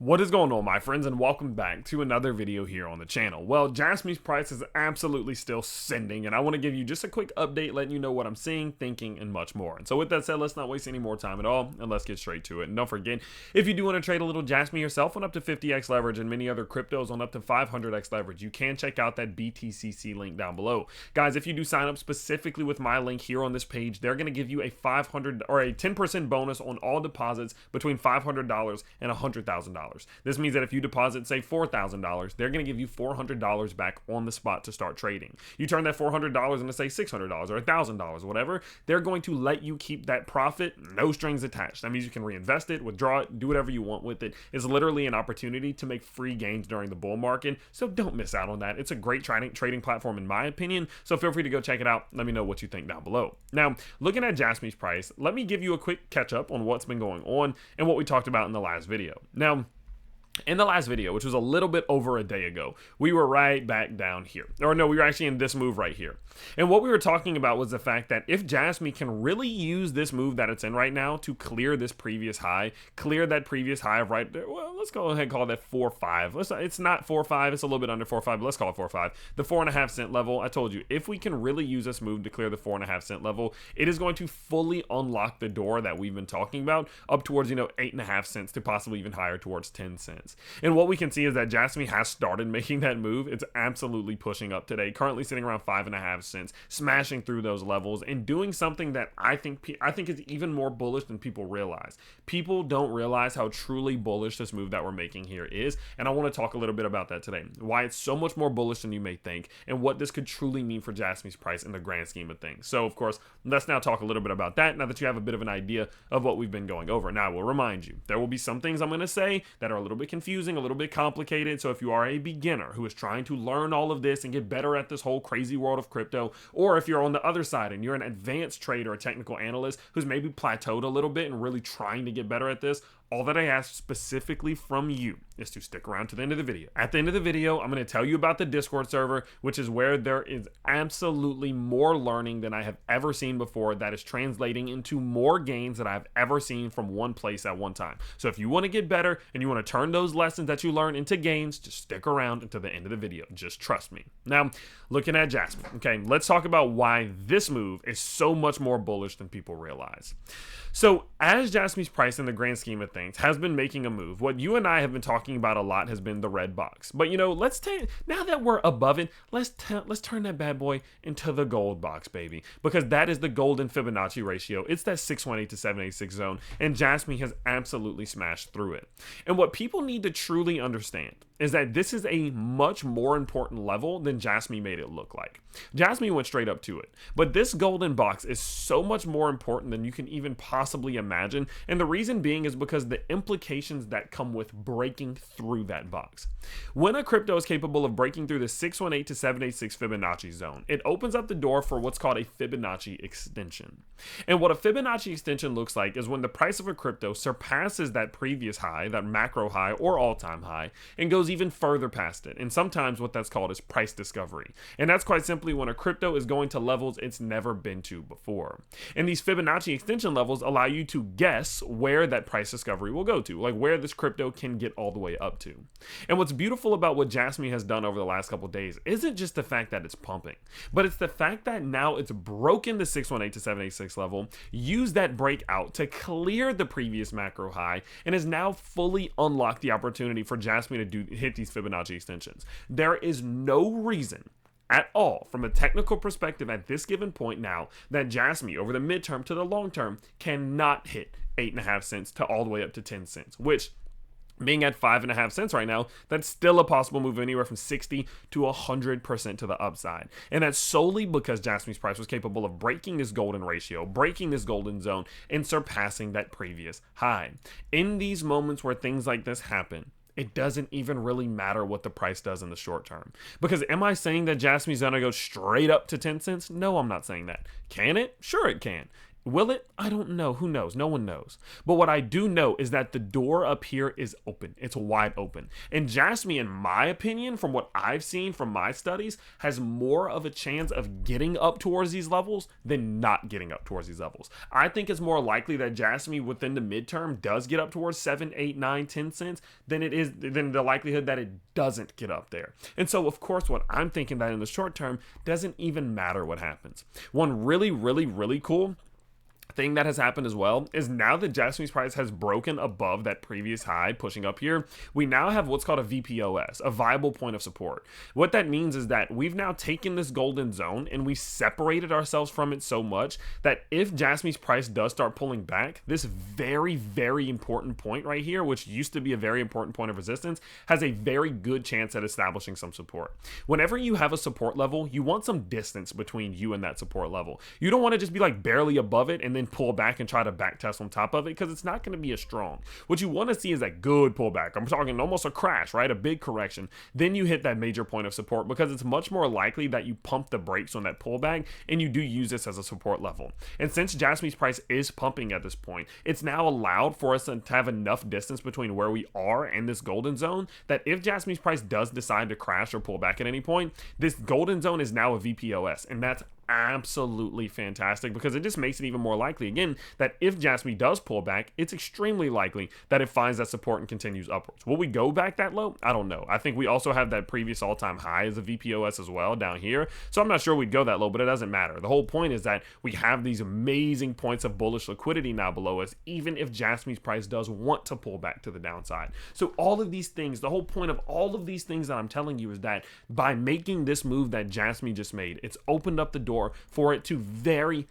What is going on, my friends, and welcome back to another video here on the channel. Well, Jasmy's price is absolutely still sending, and I want to give you just a quick update letting you know what I'm seeing, thinking, and much more. And so with that said, let's not waste any more time at all, and let's get straight to it. And don't forget, if you do want to trade a little Jasmy yourself on up to 50x leverage and many other cryptos on up to 500x leverage, you can check out that BTCC link down below. Guys, if you do sign up specifically with my link here on this page, they're going to give you a 500 or a 10% bonus on all deposits between $500 and $100,000. This means that if you deposit, say, $4,000, they're going to give you $400 back on the spot to start trading. You turn that $400 into, say, $600 or $1,000, whatever, they're going to let you keep that profit, no strings attached. That means you can reinvest it, withdraw it, do whatever you want with it. It's literally an opportunity to make free gains during the bull market, so don't miss out on that. It's a great trading platform in my opinion, so feel free to go check it out. Let me know what you think down below. Now, looking at Jasmy's price, let me give you a quick catch up on what's been going on and what we talked about in the last video. Now, in the last video, which was a little bit over a day ago, we were right back down here. Or no, we were actually in this move right here. And what we were talking about was the fact that if Jasmy can really use this move that it's in right now to clear this previous high, clear that previous high of right there, well, let's go ahead and call that 4.5. It's not 4.5, it's a little bit under 4.5, but let's call it 4.5. The 4.5 cent level, I told you, if we can really use this move to clear the 4.5 cent level, it is going to fully unlock the door that we've been talking about up towards, 8.5 cents to possibly even higher towards 10 cents. And what we can see is that Jasmy has started making that move. It's absolutely pushing up today, currently sitting around 5.5 cents, smashing through those levels and doing something that I think is even more bullish than people realize. People don't realize how truly bullish this move that we're making here is, and I want to talk a little bit about that today. Why it's so much more bullish than you may think, and what this could truly mean for Jasmy's price in the grand scheme of things. So, of course, let's now talk a little bit about that now that you have a bit of an idea of what we've been going over. Now, I will remind you, there will be some things I'm going to say that are a little bit confusing, a little bit complicated. So if you are a beginner who is trying to learn all of this and get better at this whole crazy world of crypto, or if you're on the other side and you're an advanced trader or technical analyst who's maybe plateaued a little bit and really trying to get better at this, all that I ask specifically from you is to stick around to the end of the video. At the end of the video, I'm going to tell you about the Discord server, which is where there is absolutely more learning than I have ever seen before that is translating into more gains that I've ever seen from one place at one time. So if you want to get better and you want to turn those lessons that you learn into gains, just stick around until the end of the video. Just trust me. Now, looking at Jasmy, okay, let's talk about why this move is so much more bullish than people realize. So as Jasmy's price in the grand scheme of things has been making a move, what you and I have been talking about a lot has been the red box. But let's take, now that we're above it, let's turn that bad boy into the gold box, baby, because that is the golden Fibonacci ratio. It's that 618 to 786 zone, and Jasmy has absolutely smashed through it. And what people need to truly understand is that this is a much more important level than Jasmy made it look like. Jasmy went straight up to it, but this golden box is so much more important than you can even possibly imagine, and the reason being is because the implications that come with breaking through that box. When a crypto is capable of breaking through the 618 to 786 Fibonacci zone, it opens up the door for what's called a Fibonacci extension. And what a Fibonacci extension looks like is when the price of a crypto surpasses that previous high, that macro high or all-time high, and goes even further past it. And sometimes what that's called is price discovery. And that's quite simply when a crypto is going to levels it's never been to before. And these Fibonacci extension levels allow you to guess where that price discovery will go to, like where this crypto can get all the way up to. And what's beautiful about what Jasmy has done over the last couple of days isn't just the fact that it's pumping, but it's the fact that now it's broken the 618 to 786 level, used that breakout to clear the previous macro high, and has now fully unlocked the opportunity for Jasmy to hit these Fibonacci extensions. There is no reason at all, from a technical perspective at this given point now, that Jasmy over the midterm to the long term cannot hit 8.5 cents to all the way up to 10 cents, which, being at 5.5 cents right now, that's still a possible move anywhere from 60 to 100% to the upside. And that's solely because Jasmy's price was capable of breaking this golden ratio, breaking this golden zone, and surpassing that previous high. In these moments where things like this happen, it doesn't even really matter what the price does in the short term. Because am I saying that Jasmy's gonna go straight up to 10 cents? No, I'm not saying that. Can it? Sure it can. Will it? I don't know. Who knows? No one knows. But what I do know is that the door up here is open. It's wide open. And Jasmy, in my opinion, from what I've seen from my studies, has more of a chance of getting up towards these levels than not getting up towards these levels. I think it's more likely that Jasmy within the midterm does get up towards 7, 8, 9, 10 cents than the likelihood that it doesn't get up there. And so, of course, what I'm thinking that in the short term doesn't even matter what happens. One really cool thing that has happened as well is now that Jasmy's price has broken above that previous high, pushing up here, we now have what's called a VPOS, a viable point of support. What that means is that we've now taken this golden zone and we separated ourselves from it so much that if Jasmy's price does start pulling back, this very important point right here, which used to be a very important point of resistance, has a very good chance at establishing some support. Whenever you have a support level, you want some distance between you and that support level. You don't want to just be like barely above it and then pull back and try to back test on top of it, because it's not going to be as strong. What you want to see is that good pullback. I'm talking almost a crash, right? A big correction. Then you hit that major point of support, because it's much more likely that you pump the brakes on that pullback and you do use this as a support level. And since Jasmy's price is pumping at this point, it's now allowed for us to have enough distance between where we are and this golden zone that if Jasmy's price does decide to crash or pull back at any point, this golden zone is now a VPOS, and that's absolutely fantastic, because it just makes it even more likely again that if Jasmy does pull back, it's extremely likely that it finds that support and continues upwards. Will we go back that low? I don't know. I think we also have that previous all-time high as a VPOS as well down here, so I'm not sure we'd go that low, but it doesn't matter. The whole point is that we have these amazing points of bullish liquidity now below us, even if Jasmy's price does want to pull back to the downside. So all of these things, the whole point of all of these things that I'm telling you is that by making this move that Jasmy just made, it's opened up the door for it to very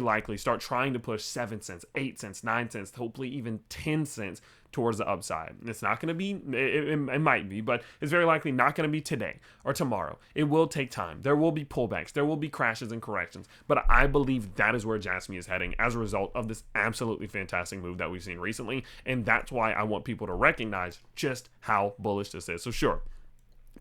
likely start trying to push 7 cents, 8 cents, 9 cents, hopefully even 10 cents towards the upside. It's not going to be, it might be, but it's very likely not going to be today or tomorrow. It will take time. There will be pullbacks. There will be crashes and corrections, but I believe that is where Jasmy is heading as a result of this absolutely fantastic move that we've seen recently. And that's why I want people to recognize just how bullish this is. So sure,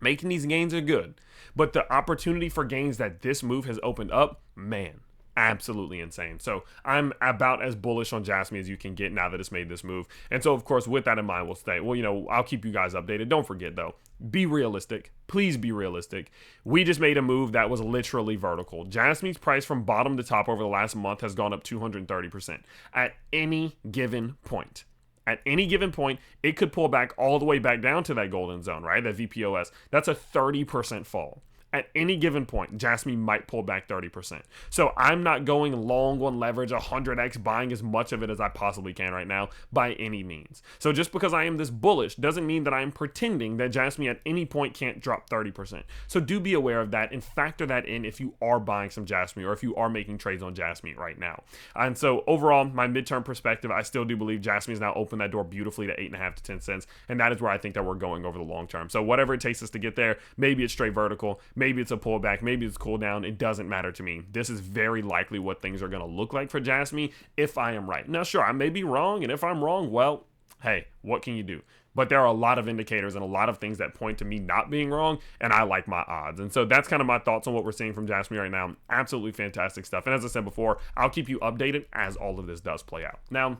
making these gains are good, but the opportunity for gains that this move has opened up, man, absolutely insane. So I'm about as bullish on Jasmy as you can get now that it's made this move. And so, of course, with that in mind, we'll stay. Well, you know, I'll keep you guys updated. Don't forget, though, be realistic. Please be realistic. We just made a move that was literally vertical. Jasmy's price from bottom to top over the last month has gone up 230% at any given point. At any given point, it could pull back all the way back down to that golden zone, right? That VPOS. That's a 30% fall. At any given point, Jasmy might pull back 30%. So I'm not going long on leverage, 100x, buying as much of it as I possibly can right now by any means. So just because I am this bullish doesn't mean that I am pretending that Jasmy at any point can't drop 30%. So do be aware of that and factor that in if you are buying some Jasmy or if you are making trades on Jasmy right now. And so overall, my midterm perspective, I still do believe Jasmy has now opened that door beautifully to 8.5 to 10 cents. And that is where I think that we're going over the long term. So whatever it takes us to get there, maybe it's straight vertical, maybe it's a pullback, maybe it's cool down. It doesn't matter to me. This is very likely what things are going to look like for Jasmy if I am right. Now, sure, I may be wrong, and if I'm wrong, well, hey, what can you do? But there are a lot of indicators and a lot of things that point to me not being wrong, and I like my odds. And so that's kind of my thoughts on what we're seeing from Jasmy right now. Absolutely fantastic stuff. And as I said before, I'll keep you updated as all of this does play out. Now,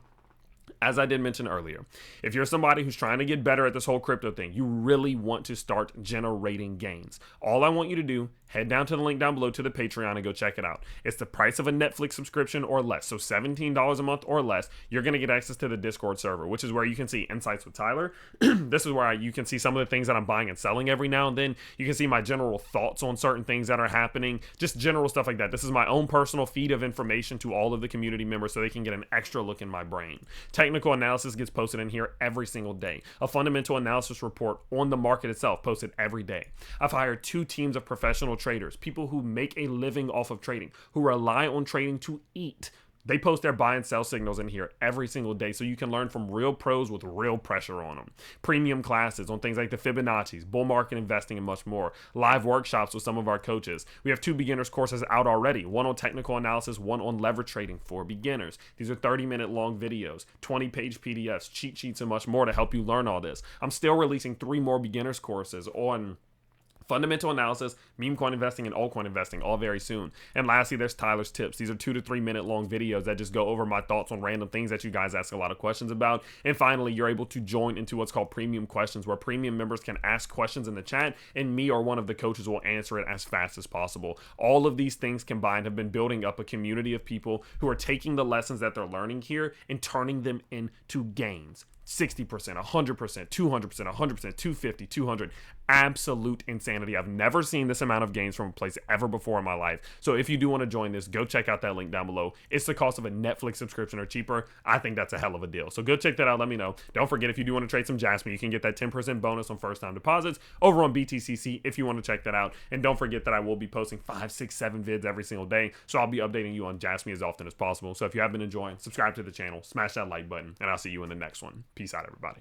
as I did mention earlier, if you're somebody who's trying to get better at this whole crypto thing, you really want to start generating gains. All I want you to do, head down to the link down below to the Patreon and go check it out. It's the price of a Netflix subscription or less. So $17 a month or less, you're going to get access to the Discord server, which is where you can see Insights with Tyler. This is where you can see some of the things that I'm buying and selling every now and then. You can see my general thoughts on certain things that are happening, just general stuff like that. This is my own personal feed of information to all of the community members so they can get an extra look in my brain. Technical analysis gets posted in here every single day. A fundamental analysis report on the market itself posted every day. I've hired 2 teams of professional traders, people who make a living off of trading, who rely on trading to eat. They post their buy and sell signals in here every single day so you can learn from real pros with real pressure on them. Premium classes on things like the Fibonacci's, bull market investing, and much more. Live workshops with some of our coaches. We have 2 beginners courses out already, one on technical analysis, one on leverage trading for beginners. These are 30-minute long videos, 20-page PDFs, cheat sheets, and much more to help you learn all this. I'm still releasing 3 more beginners courses on Fundamental analysis, meme coin investing, and altcoin investing, all very soon. And lastly, there's Tyler's tips. These are 2 to 3 minute long videos that just go over my thoughts on random things that you guys ask a lot of questions about. And finally, you're able to join into what's called premium questions, where premium members can ask questions in the chat and me or one of the coaches will answer it as fast as possible. All of these things combined have been building up a community of people who are taking the lessons that they're learning here and turning them into gains. 60%, 100%, 200%, 100%, 250, 200. Absolute insanity. I've never seen this amount of gains from a place ever before in my life. So if you do want to join this, go check out that link down below. It's the cost of a Netflix subscription or cheaper. I think that's a hell of a deal. So go check that out. Let me know. Don't forget, if you do want to trade some Jasmy, you can get that 10% bonus on first time deposits over on BTCC if you want to check that out. And don't forget that I will be posting 5, 6, 7 vids every single day. So I'll be updating you on Jasmy as often as possible. So if you have been enjoying, subscribe to the channel, smash that like button, and I'll see you in the next one. Peace out, everybody.